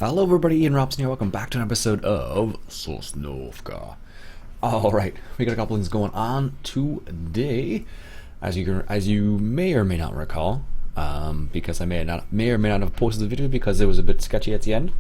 Hello everybody, Ian Robson here. Welcome back to an episode of Sosnovka. Alright, we got a couple things going on today. As you may or may not recall, because I may or may not have posted the video because it was a bit sketchy at the end,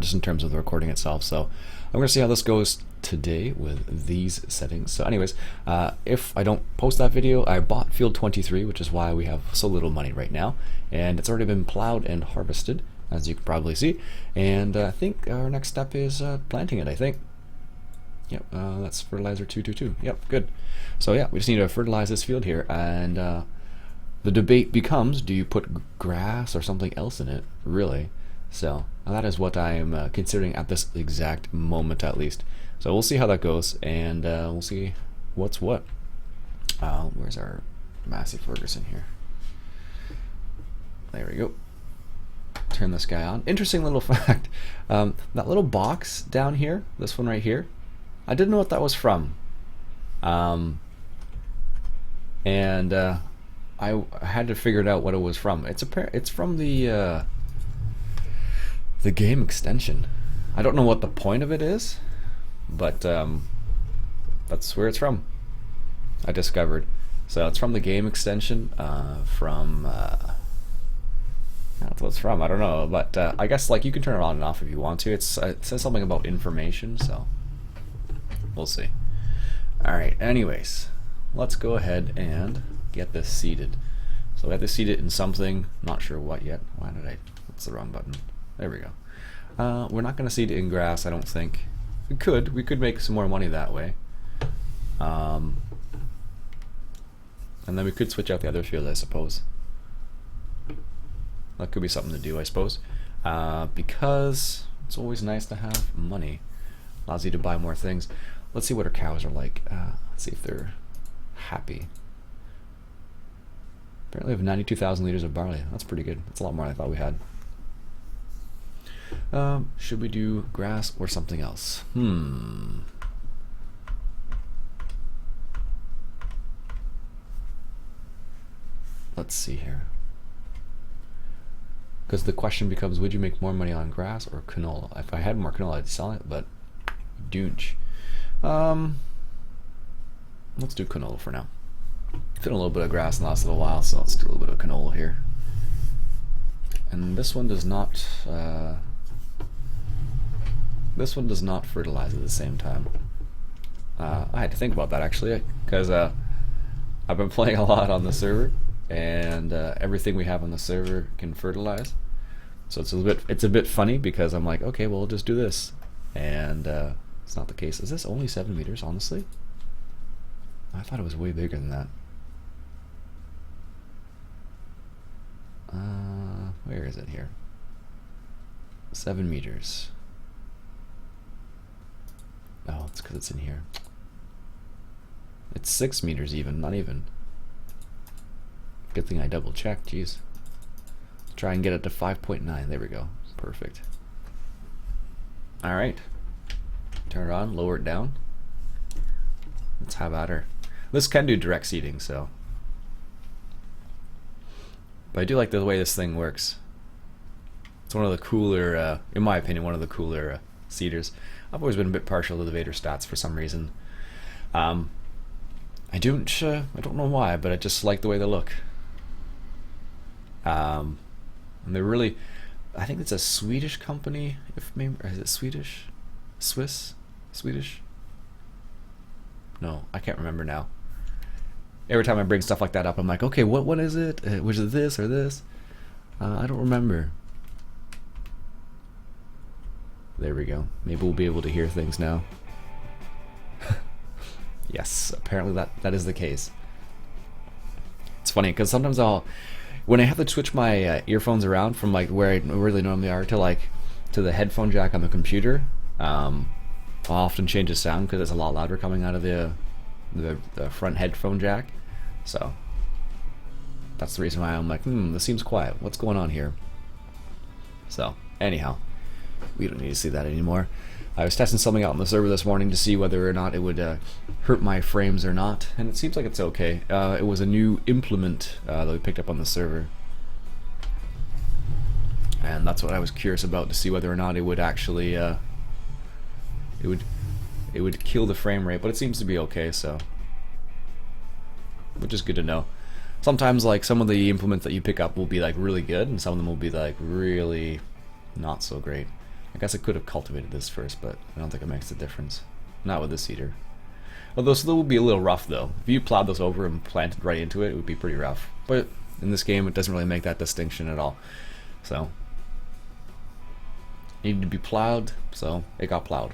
just in terms of the recording itself. So I'm going to see how this goes today with these settings. So anyways, if I don't post that video, I bought Field 23, which is why we have so little money right now, and it's already been plowed and harvested, as you can probably see, and I think our next step is planting it, I think. Yep, that's fertilizer 222. Yep, good. So yeah, we just need to fertilize this field here, and the debate becomes, do you put grass or something else in it, really? So that is what I am considering at this exact moment, at least. So we'll see how that goes, and we'll see what's what. Where's our Massey Ferguson here? There we go. Turn this guy on. Interesting little fact. That little box down here, this one right here, I didn't know what that was from. And I had to figure it out what it was from. It's from the game extension. I don't know what the point of it is, but that's where it's from, I discovered. So it's from the game extension, that's what it's from. I don't know, but I guess like you can turn it on and off if you want to. It says something about information, so we'll see. Alright, anyways, let's go ahead and get this seeded. So we have to seed it in something, not sure what yet. That's the wrong button. There we go. We're not going to seed it in grass, I don't think. We could make some more money that way. And then we could switch out the other field, I suppose. That could be something to do, I suppose, because it's always nice to have money. Allows you to buy more things. Let's see what our cows are like. Let's see if they're happy. Apparently we have 92,000 liters of barley. That's pretty good. That's a lot more than I thought we had. Should we do grass or something else? Let's see here. Because the question becomes, would you make more money on grass or canola? If I had more canola, I'd sell it, but doonch. Let's do canola for now. Fit a little bit of grass in the last little while, so let's do a little bit of canola here. And this one does not fertilize at the same time. I had to think about that actually, because I've been playing a lot on the server, and everything we have on the server can fertilize. So it's a bit funny, because I'm like, okay, well, we'll just do this, and it's not the case. Is this only 7 meters, honestly? I thought it was way bigger than that. Where is it here? 7 meters. Oh, it's because it's in here. It's 6 meters even, not even. Good thing I double checked, jeez. Let's try and get it to 5.9. There we go. Perfect. Alright. Turn it on, lower it down. Let's have at her. This can do direct seeding, so. But I do like the way this thing works. It's one of the cooler, in my opinion, one of the cooler seeders. I've always been a bit partial to the Vaderstats for some reason. I don't know why, but I just like the way they look. And they're really, I think it's a Swedish company, or is it Swedish? Swedish? No, I can't remember now. Every time I bring stuff like that up, I'm like, okay, what is it? Was it this or this? I don't remember. There we go. Maybe we'll be able to hear things now. Yes, apparently that is the case. It's funny, because sometimes when I have to switch my earphones around from like where I really normally are to the headphone jack on the computer, I'll often change the sound because it's a lot louder coming out of the front headphone jack. So that's the reason why I'm like, this seems quiet. What's going on here? So anyhow, we don't need to see that anymore. I was testing something out on the server this morning to see whether or not it would hurt my frames or not, and it seems like it's okay. It was a new implement that we picked up on the server. and that's what I was curious about, to see whether or not it would actually it would kill the frame rate, but it seems to be okay, so which is good to know. Sometimes like some of the implements that you pick up will be like really good, and some of them will be like really not so great. I guess I could have cultivated this first, but I don't think it makes a difference. Not with this heater. Although still would be a little rough though. If you plowed this over and planted right into it, it would be pretty rough. But in this game, it doesn't really make that distinction at all. So, needed to be plowed, so it got plowed.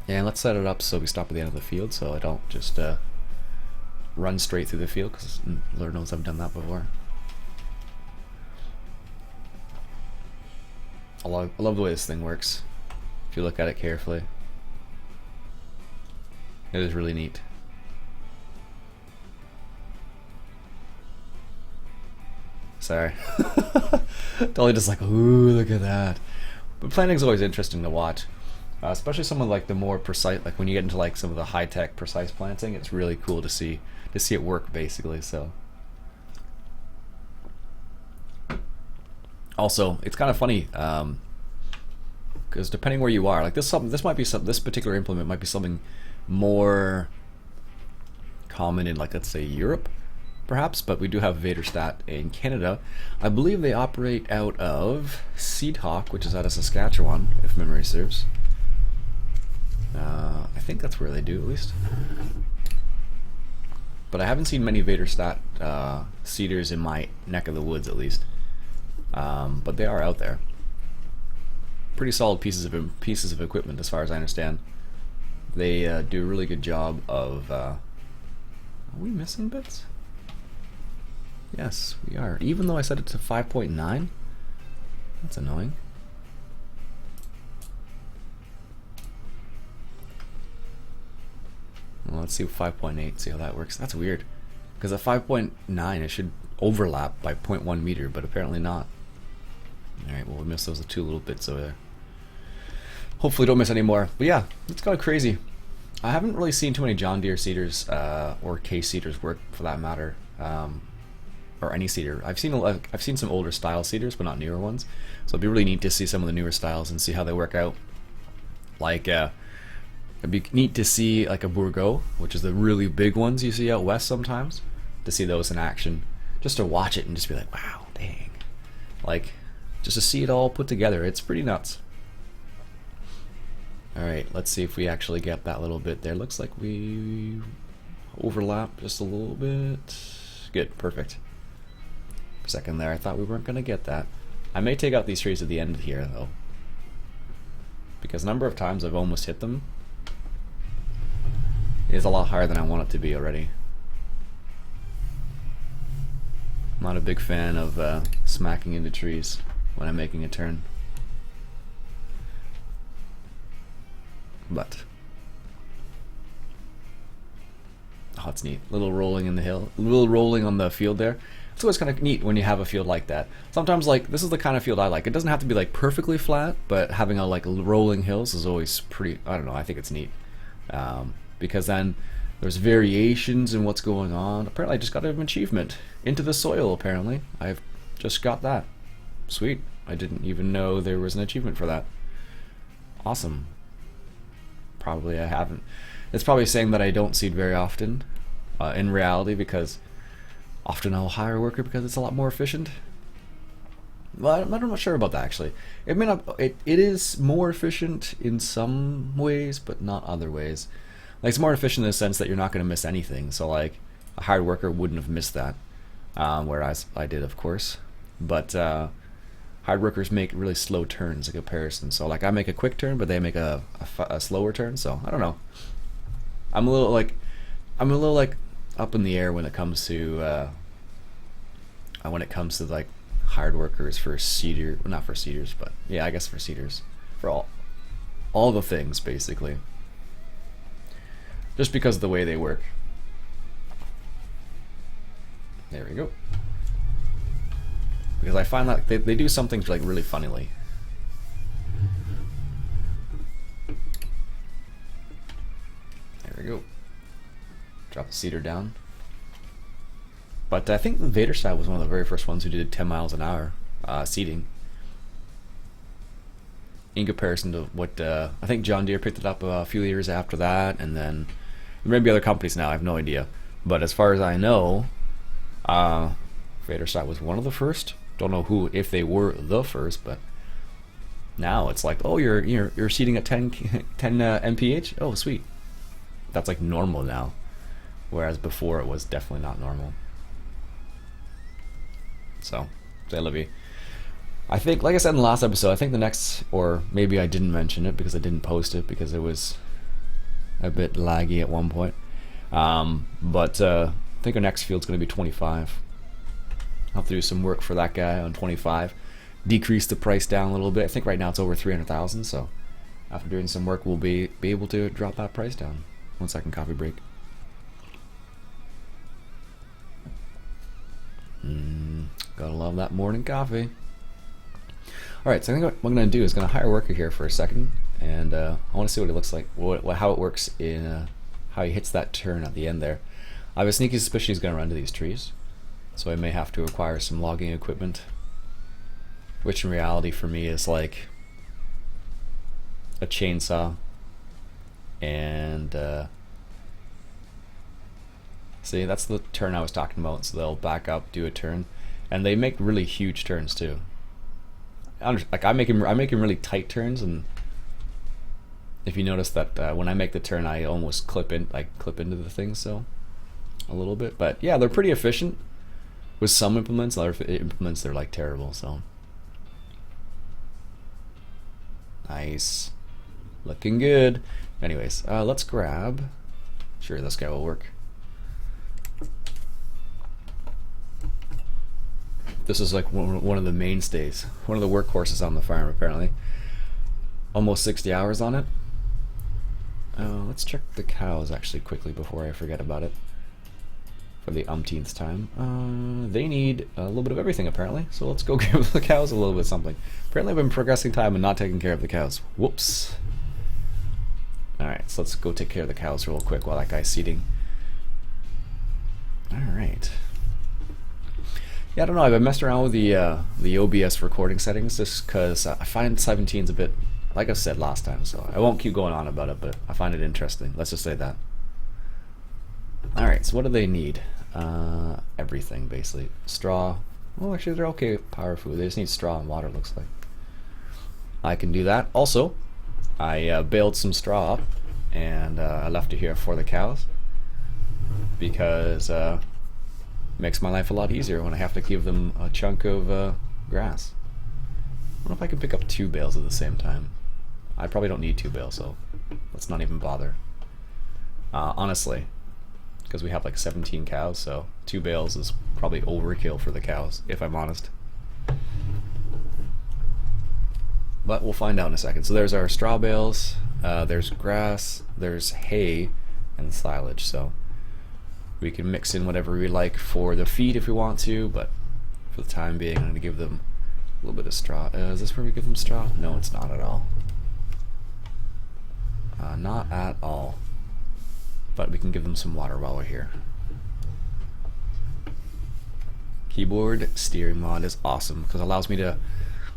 And let's set it up so we stop at the end of the field, so I don't just run straight through the field, because Lord knows I've done that before. I love the way this thing works, if you look at it carefully. It is really neat. Sorry. Totally just like, ooh, look at that. But planting is always interesting to watch. Especially some of like the more precise, like when you get into like some of the high-tech precise planting, it's really cool to see it work basically. So also it's kind of funny because depending where you are, like this particular implement might be something more common in, like, let's say Europe perhaps, but we do have Vaderstad in Canada. I believe they operate out of Seedhawk, which is out of Saskatchewan, if memory serves. I think that's where they do, at least. But I haven't seen many Vaderstad seeders in my neck of the woods, at least. But they are out there. Pretty solid pieces of equipment, as far as I understand. They do a really good job of. Are we missing bits? Yes, we are. Even though I set it to 5.9, that's annoying. Well, let's see 5.8, see how that works. That's weird, because at 5.9 it should overlap by 0.1 meter, but apparently not. Alright, well, we missed those two little bits over there. Hopefully don't miss any more. But yeah, it's kind of crazy. I haven't really seen too many John Deere seeders or case seeders work, for that matter, or any seeder. I've seen some older style seeders, but not newer ones. So it'd be really neat to see some of the newer styles and see how they work out. Like it'd be neat to see like a Bourgeau, which is the really big ones you see out west sometimes, to see those in action, just to watch it and just be like, wow, dang, like just to see it all put together. It's pretty nuts. Alright, let's see if we actually get that little bit there. Looks like we overlap just a little bit. Good, perfect. For a second there, I thought we weren't going to get that. I may take out these trees at the end here, though, because the number of times I've almost hit them is a lot higher than I want it to be already. I'm not a big fan of smacking into trees when I'm making a turn. But oh, it's neat. Little rolling in the hill, little rolling on the field there. It's always kind of neat when you have a field like that. Sometimes, like, this is the kind of field I like. It doesn't have to be like perfectly flat, but having a like rolling hills is always pretty. I don't know. I think it's neat because then there's variations in what's going on. Apparently, I just got an achievement into the soil. Apparently, I've just got that. Sweet. I didn't even know there was an achievement for that. Awesome. Probably I haven't. It's probably saying that I don't seed very often in reality, because often I'll hire a worker because it's a lot more efficient. Well, I'm not sure about that actually. It may not. It is more efficient in some ways, but not other ways. Like, it's more efficient in the sense that you're not going to miss anything. So like a hired worker wouldn't have missed that, whereas I did, of course. But hired workers make really slow turns in comparison. So like I make a quick turn, but they make a slower turn. So I don't know. I'm a little like up in the air when it comes to like hired workers for seeder, well, not for seeders, but yeah, I guess for seeders, for all the things basically. Just because of the way they work. There we go. Because I find that they do some things like really funnily. There we go. Drop the seeder down. But I think Vaderstad was one of the very first ones who did 10 miles an hour seeding. in comparison to what I think John Deere picked it up a few years after that, and then maybe other companies now. I have no idea, but as far as I know, Vaderstad was one of the first. Don't know who, if they were the first, but now it's like, oh, you're seating at 10 mph. Oh, sweet. That's like normal now, whereas before it was definitely not normal. So, say Livy. I think, like I said in the last episode, I think the next, or maybe I didn't mention it because I didn't post it because it was a bit laggy at one point. But I think our next field's going to be 25. I'll have to do some work for that guy on 25. Decrease the price down a little bit. I think right now it's over 300,000, so after doing some work we'll be able to drop that price down. 1 second, coffee break. Gotta love that morning coffee. Alright, so I think what I'm going to do is going to hire a worker here for a second, and I want to see what it looks like, how it works in how he hits that turn at the end there. I have a sneaky suspicion he's going to run into these trees, so I may have to acquire some logging equipment, which in reality for me is like a chainsaw and see, that's the turn I was talking about. So they'll back up, do a turn, and they make really huge turns too. Like I make him really tight turns, and if you notice that when I make the turn, I almost clip into the thing, so a little bit. But yeah, they're pretty efficient with some implements. Other implements they're like terrible. So nice, looking good. Anyways, let's grab. Sure, this guy will work. This is like one of the mainstays, one of the workhorses on the farm apparently. Almost 60 hours on it. Let's check the cows actually quickly before I forget about it. For the umpteenth time. They need a little bit of everything apparently, so let's go give the cows a little bit of something. Apparently I've been progressing time and not taking care of the cows. Whoops. Alright, so let's go take care of the cows real quick while that guy's seeding. Alright. Yeah, I don't know, I've been messing around with the OBS recording settings just because I find 17's a bit, like I said last time, so I won't keep going on about it, but I find it interesting. Let's just say that. Alright, so what do they need? Everything, basically. Straw. Oh, actually, they're okay with power food. They just need straw and water, looks like. I can do that. Also, I baled some straw up, and I left it here for the cows, because makes my life a lot easier when I have to give them a chunk of grass. I wonder if I can pick up 2 bales at the same time. I probably don't need 2 bales, so let's not even bother. Honestly, because we have like 17 cows, so 2 bales is probably overkill for the cows, if I'm honest. But we'll find out in a second. So there's our straw bales, there's grass, there's hay, and silage, so we can mix in whatever we like for the feed if we want to, but for the time being I'm going to give them a little bit of straw. Is this where we give them straw? No, it's not at all. Not at all. But we can give them some water while we're here. Keyboard steering mod is awesome because it allows me to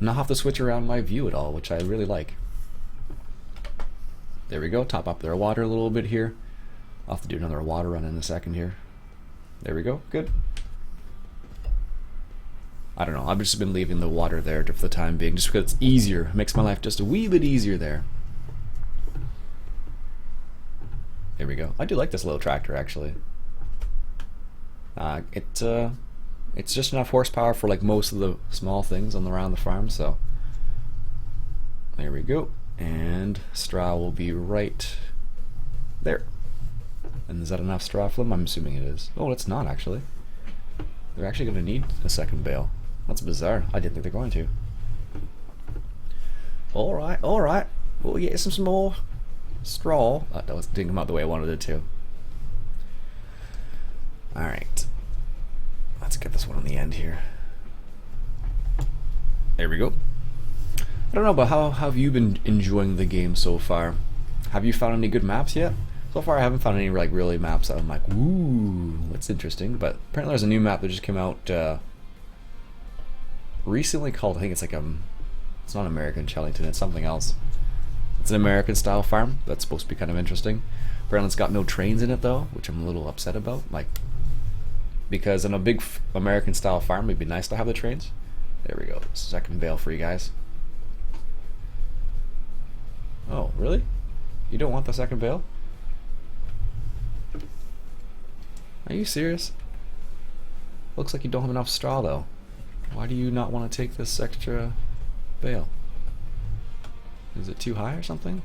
not have to switch around my view at all, which I really like. There we go, top up their water a little bit here. I'll have to do another water run in a second here. There we go, good. I don't know, I've just been leaving the water there for the time being just because it's easier. It makes my life just a wee bit easier there. There we go. I do like this little tractor actually. It's just enough horsepower for like most of the small things on around the farm, so there we go. And straw will be right there. And is that enough straw for them? I'm assuming it is. Oh, it's not actually. They're actually going to need a second bale. That's bizarre. I didn't think they're going to. Alright, alright. We'll get some more straw. That didn't come out the way I wanted it to. Alright. Let's get this one on the end here. There we go. I don't know, but how have you been enjoying the game so far? Have you found any good maps yet? So far I haven't found any like really maps that I'm like, ooh, that's interesting. But apparently there's a new map that just came out recently called, I think it's like It's not American Chellington, it's something else. It's an American style farm that's supposed to be kind of interesting. Apparently it's got no trains in it though, which I'm a little upset about. Like, because in a big American style farm it'd be nice to have the trains. There we go. Second bale for you guys. Oh, really? You don't want the second bale? Are you serious? Looks like you don't have enough straw though. Why do you not want to take this extra bale? Is it too high or something?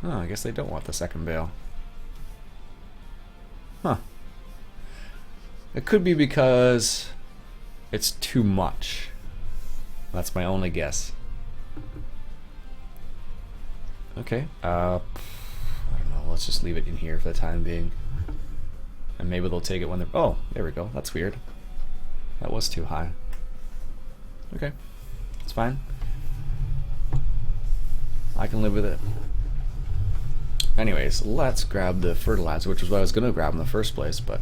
Oh, I guess they don't want the second bale. Huh. It could be because it's too much. That's my only guess. Okay, I don't know, let's just leave it in here for the time being. And maybe they'll take it when they're... Oh, there we go, that's weird. That was too high. Okay, it's fine. I can live with it. Anyways, let's grab the fertilizer, which was what I was going to grab in the first place, but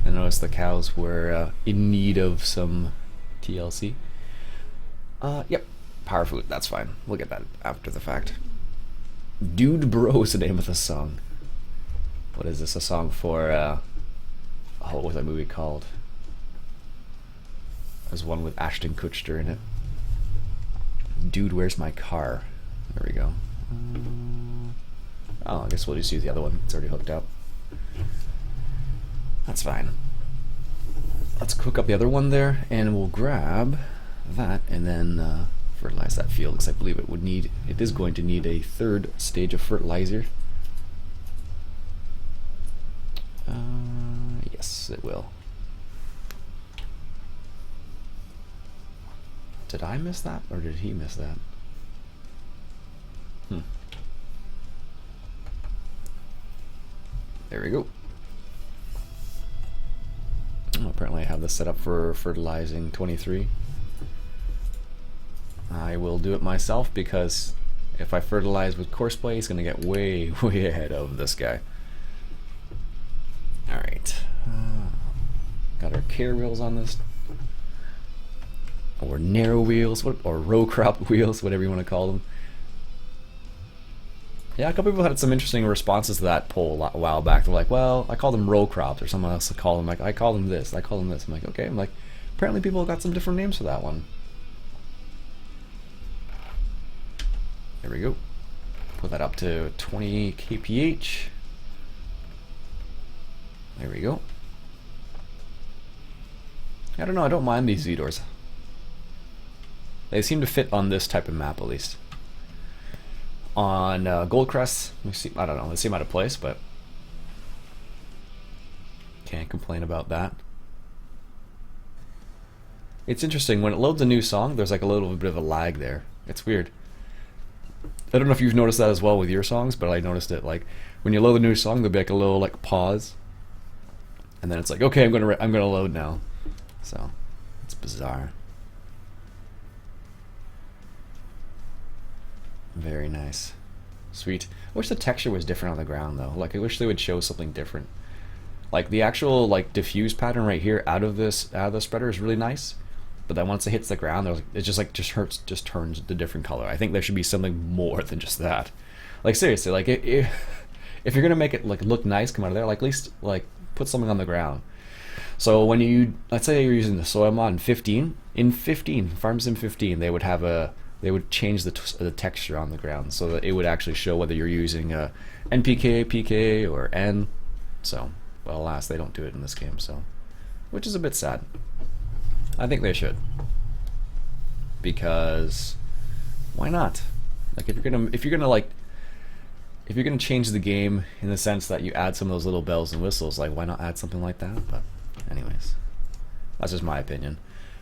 I noticed the cows were in need of some TLC. Yep, power food, that's fine. We'll get that after the fact. Dude Bro is the name of the song. What is this, a song for, oh, what was that movie called? There's one with Ashton Kutcher in it. Dude, where's my car? There we go. Oh, I guess we'll just use the other one. It's already hooked up. That's fine. Let's hook up the other one there, and we'll grab that, and then fertilize that field, because I believe it is going to need a third stage of fertilizer. Yes, it will. Did I miss that, or did he miss that? There we go. Oh, apparently I have this set up for fertilizing 23. I will do it myself because if I fertilize with Courseplay, he's going to get way, way ahead of this guy. Alright. Got our care wheels on this. Or narrow wheels, or row crop wheels, whatever you want to call them. Yeah, a couple people had some interesting responses to that poll a while back. They're like, well, I call them row crops, or someone else call them, like, I call them this, I call them this. I'm like, okay. I'm like, apparently people got some different names for that one. There we go. Put that up to 20 kph. There we go. I don't know, I don't mind these Z-doors. They seem to fit on this type of map at least. On Goldcrest, I don't know, they seem out of place, but can't complain about that. It's interesting, when it loads a new song, there's like a little bit of a lag there. It's weird. I don't know if you've noticed that as well with your songs, but I noticed it, like, when you load a new song, there'll be like a little like pause. And then it's like, okay, I'm gonna load now. So, it's bizarre. Very nice. Sweet. I wish the texture was different on the ground though. Like, I wish they would show something different. Like the actual like diffuse pattern right here out of the spreader is really nice, but then once it hits the ground, it just turns the different color. I think there should be something more than just that. Like seriously, like if you're gonna make it like look nice, come out of there, like at least like put something on the ground. So when let's say you're using the soil mod in 15 farms in 15, they would change the texture on the ground so that it would actually show whether you're using NPK, PK, or N. So, well, alas, they don't do it in this game, so, which is a bit sad. I think they should, because why not? Like, if you're gonna change the game in the sense that you add some of those little bells and whistles, like, why not add something like that? But, anyways, that's just my opinion,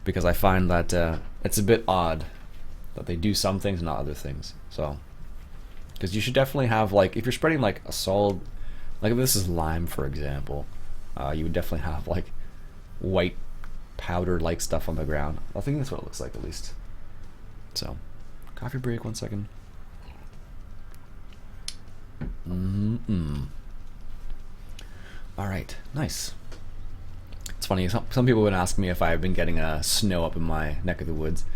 because I find that it's a bit odd that they do some things, not other things. So, because you should definitely have, like, if you're spreading like a solid, like if this is lime, for example, you would definitely have like white powder like stuff on the ground. I think that's what it looks like at least. So, coffee break, 1 second. All right, nice. It's funny, some people would ask me if I've been getting snow up in my neck of the woods.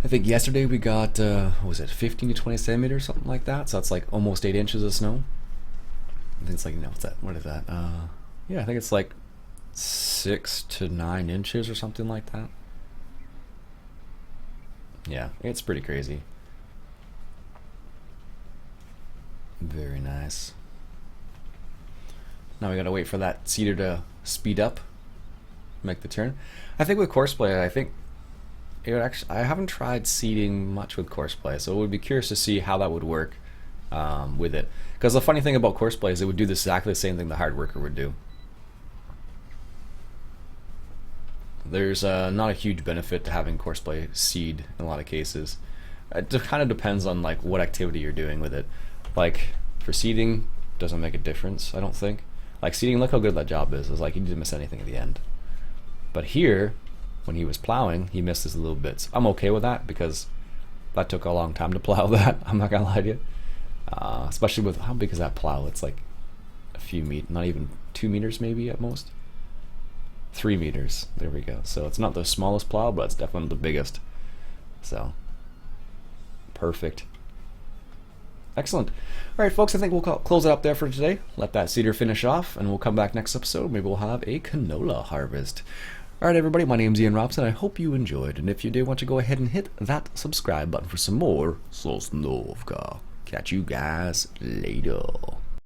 I think yesterday we got, what was it, 15 to 20 centimeters, something like that. So that's like almost 8 inches of snow. I think it's like, what's that? What is that? Yeah, I think it's like 6 to 9 inches or something like that. Yeah, it's pretty crazy. Very nice. Now we gotta wait for that seeder to speed up, make the turn. I think with Courseplay, I think it would actually. I haven't tried seeding much with Courseplay, so it would be curious to see how that would work with it. Because the funny thing about Courseplay is it would do exactly the same thing the hard worker would do. There's not a huge benefit to having Courseplay seed in a lot of cases. It kind of depends on like what activity you're doing with it. Like for seeding, doesn't make a difference, I don't think. Like seeding, look how good that job is. It's like he didn't miss anything at the end. But here, when he was plowing, he missed his little bits. I'm okay with that because that took a long time to plow that. I'm not gonna lie to you. Especially with how big is that plow? It's like a few meters, not even 2 meters maybe at most. 3 meters. There we go. So it's not the smallest plow, but it's definitely the biggest. So perfect. Excellent. All right, folks, I think we'll close it up there for today. Let that seeder finish off, and we'll come back next episode. Maybe we'll have a canola harvest. All right, everybody, my name's Iain Robson. I hope you enjoyed, and if you did, why don't you go ahead and hit that subscribe button for some more Sosnovka. Catch you guys later.